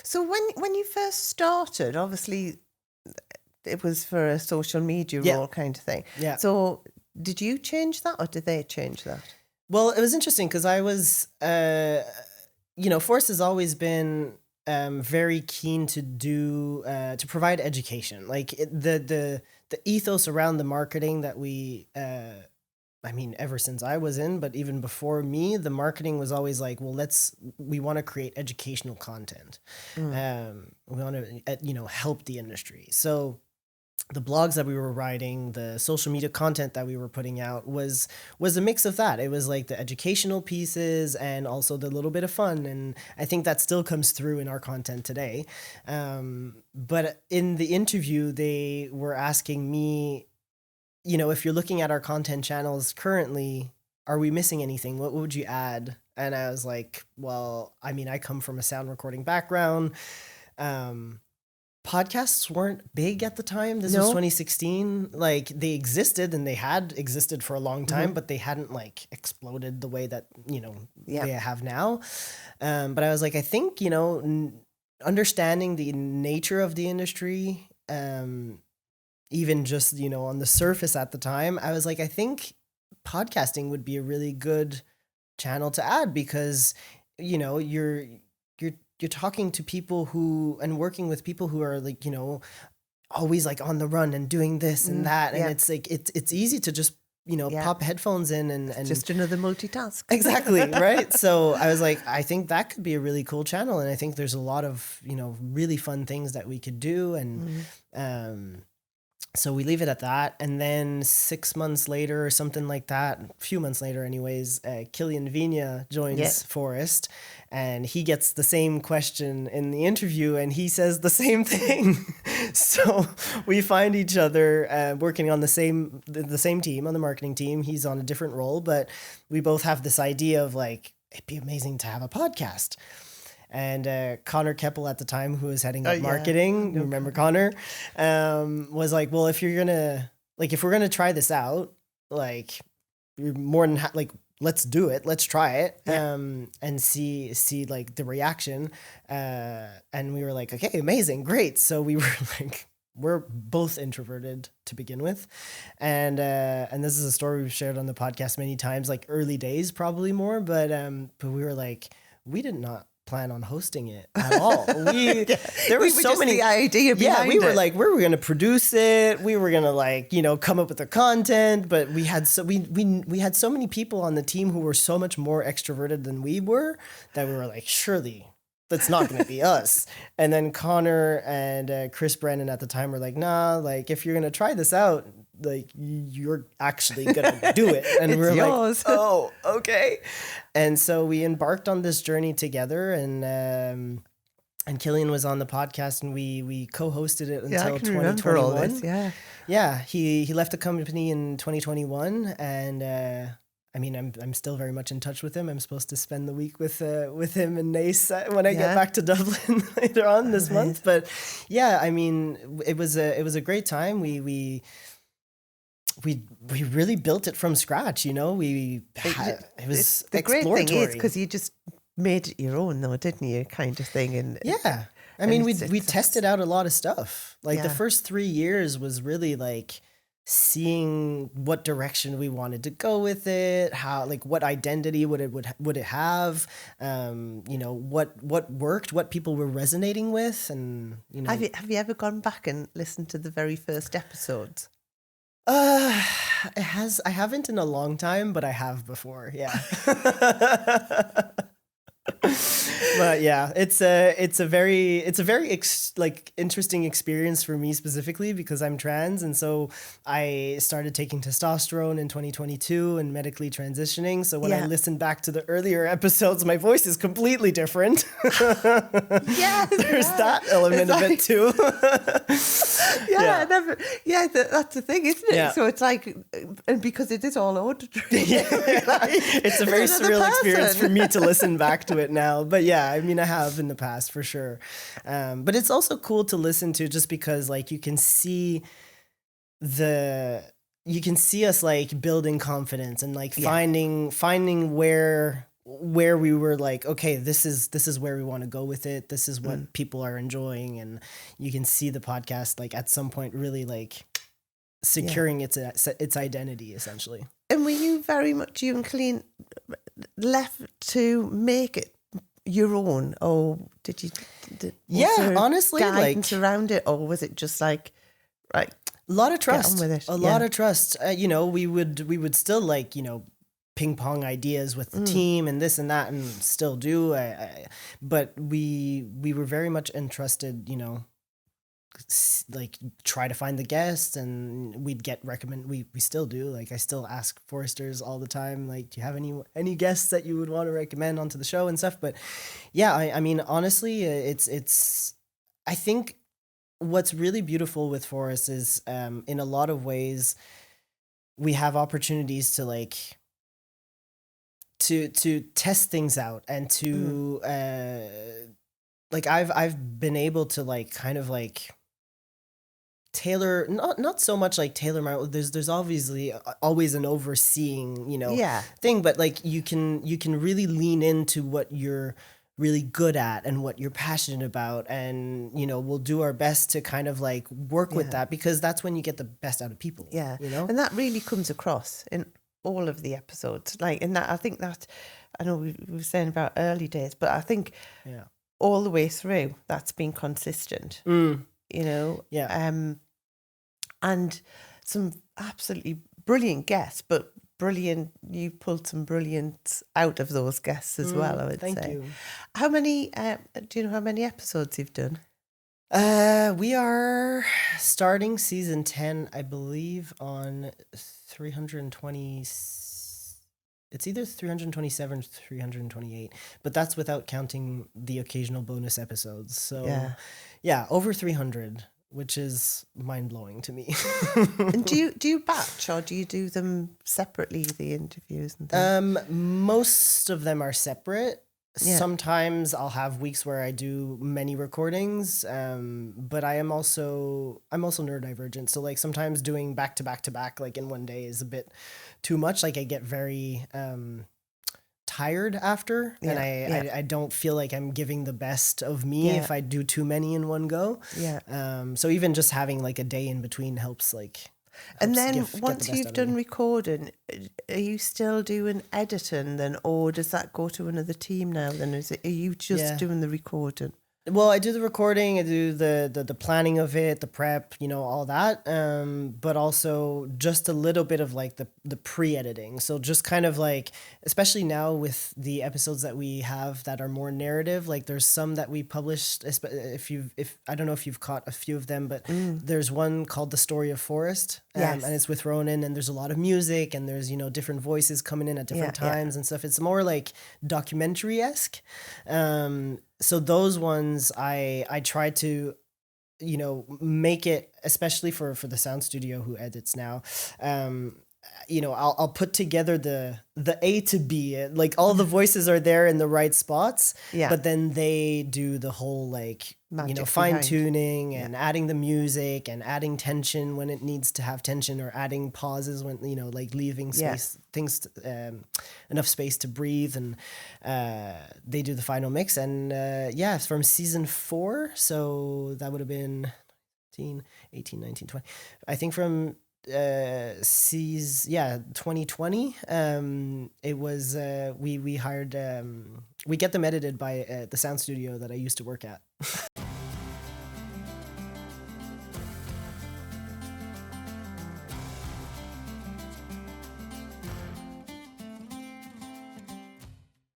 So when you first started, obviously it was for a social media role kind of thing. Yeah. So did you change that or did they change that? Well, it was interesting because I was, Forrest has always been very keen to to provide education. Like the ethos around the marketing that ever since I was in, but even before me, the marketing was always like, well, we want to create educational content. We want to, help the industry. So the blogs that we were writing, the social media content that we were putting out was a mix of that. It was like the educational pieces and also the little bit of fun. And I think that still comes through in our content today. But in the interview, they were asking me, if you're looking at our content channels currently, are we missing anything? What would you add? And I was like, well, I come from a sound recording background. Podcasts weren't big at the time. This was 2016. Like they existed and they had existed for a long time, but they hadn't like exploded the way that, they have now. But I was like, I think, understanding the nature of the industry, even just, on the surface at the time, I was like, I think podcasting would be a really good channel to add because, you're talking to people and working with people who are like, always like on the run and doing this and that. And it's like, it's easy to just, pop headphones in and just another multitask. Exactly. Right. So I was like, I think that could be a really cool channel. And I think there's a lot of, really fun things that we could do. And, so we leave it at that. And then 6 months later or something like that, a few months later anyways, Killian Vigna joins Forrest and he gets the same question in the interview and he says the same thing. So we find each other working on the same team, on the marketing team. He's on a different role, but we both have this idea of like, it'd be amazing to have a podcast. And Connor Keppel at the time, who was heading up marketing, you remember Connor, was like, well, if we're gonna try this out, like you're more than let's do it, let's try it, and see like the reaction. And we were like, okay, amazing, great. So we were like, we're both introverted to begin with. And this is a story we've shared on the podcast many times, like early days, probably more, but we were like, we did not plan on hosting it at all. There were so many the idea behind we were like, we were going to produce it. We were going to come up with the content, but we had so many people on the team who were so much more extroverted than we were that we were like, surely that's not going to be us. And then Connor and Chris Brennan at the time were like, nah, like if you're going to try this out, like you're actually gonna do it. And we're yours. Like, oh, okay. And so we embarked on this journey together, and Killian was on the podcast, and we co-hosted it until 2021. Yeah. He left the company in 2021, and I'm still very much in touch with him. I'm supposed to spend the week with him and Nace when I get back to Dublin later on this month. But yeah, it was a great time. We really built it from scratch, it was the great thing is because you just made it your own though, didn't you, kind of thing. And we tested out a lot of stuff. Like the first 3 years was really like seeing what direction we wanted to go with it, how, like, what identity would it have, what worked, what people were resonating with. And have you ever gone back and listened to the very first episodes? I haven't in a long time, but I have before. Yeah. But yeah, it's a very interesting experience for me specifically because I'm trans, and so I started taking testosterone in 2022 and medically transitioning. So when I listen back to the earlier episodes, my voice is completely different. There's that element of it too. That's the thing, isn't it? So it's like, and because it is all auditory, it's a very surreal experience for me to listen back to it now. But yeah, I have in the past for sure. But it's also cool to listen to just because like you can see us like building confidence and like finding where where we were like, okay, this is where we want to go with it. This is what people are enjoying, and you can see the podcast like at some point really like securing its identity essentially. And were you very much, you and Colleen, left to make it your own, or did you? Honestly, guidance like around it, or was it just like, right? A lot of trust. Get on with it. A lot of trust. You know, we would still like, you know, ping pong ideas with the team and this and that, and still do. But we were very much entrusted, you know, like try to find the guests, and we'd get we still do. Like I still ask foresters all the time, like, do you have any guests that you would want to recommend onto the show and stuff? But yeah, I mean, honestly, it's I think what's really beautiful with Forest is in a lot of ways we have opportunities to like to test things out, and to like I've been able to like kind of like tailor, not so much like tailor my, there's obviously always an overseeing, you know, thing, but like you can really lean into what you're really good at and what you're passionate about, and you know, we'll do our best to kind of like work with that, because that's when you get the best out of people. You know, and that really comes across in all of the episodes, like in that. I think that, I know we were saying about early days, but I think all the way through that's been consistent. You know, and some absolutely brilliant guests, but brilliant, you pulled some brilliance out of those guests as well, I would say. Thank you. How many, do you know how many episodes you've done? We are starting season 10, I believe, on 320. It's either 327 or 328, but that's without counting the occasional bonus episodes. So yeah, over 300, which is mind-blowing to me. And do you batch, or do you do them separately, the interviews and things? Most of them are separate. Sometimes I'll have weeks where I do many recordings, but I'm also neurodivergent. So like sometimes doing back to back to back like in one day is a bit too much. Like I get very tired after, and I don't feel like I'm giving the best of me if I do too many in one go. So even just having like a day in between helps, like. And then once you've done recording, are you still doing editing then, or does that go to another team now then? Are you just doing the recording? Well, I do the recording, I do the planning of it, the prep, you know, all that. But also just a little bit of like the pre-editing. So just kind of like, especially now with the episodes that we have that are more narrative, like there's some that we published, if I don't know if you've caught a few of them, but there's one called The Story of Forest. And it's with Ronan, and there's a lot of music, and there's, you know, different voices coming in at different times and stuff. It's more like documentary-esque. So those ones I try to, you know, make it, especially for the sound studio who edits now. You know, I'll put together the A to B, like all the voices are there in the right spots, but then they do the whole like magic, you know, fine tuning and adding the music and adding tension when it needs to have tension, or adding pauses when, you know, like leaving space, things, enough space to breathe, and they do the final mix. And it's from season 4, so that would have been 18, 19, 20. I think from 2020, it was we hired, we get them edited by the sound studio that I used to work at.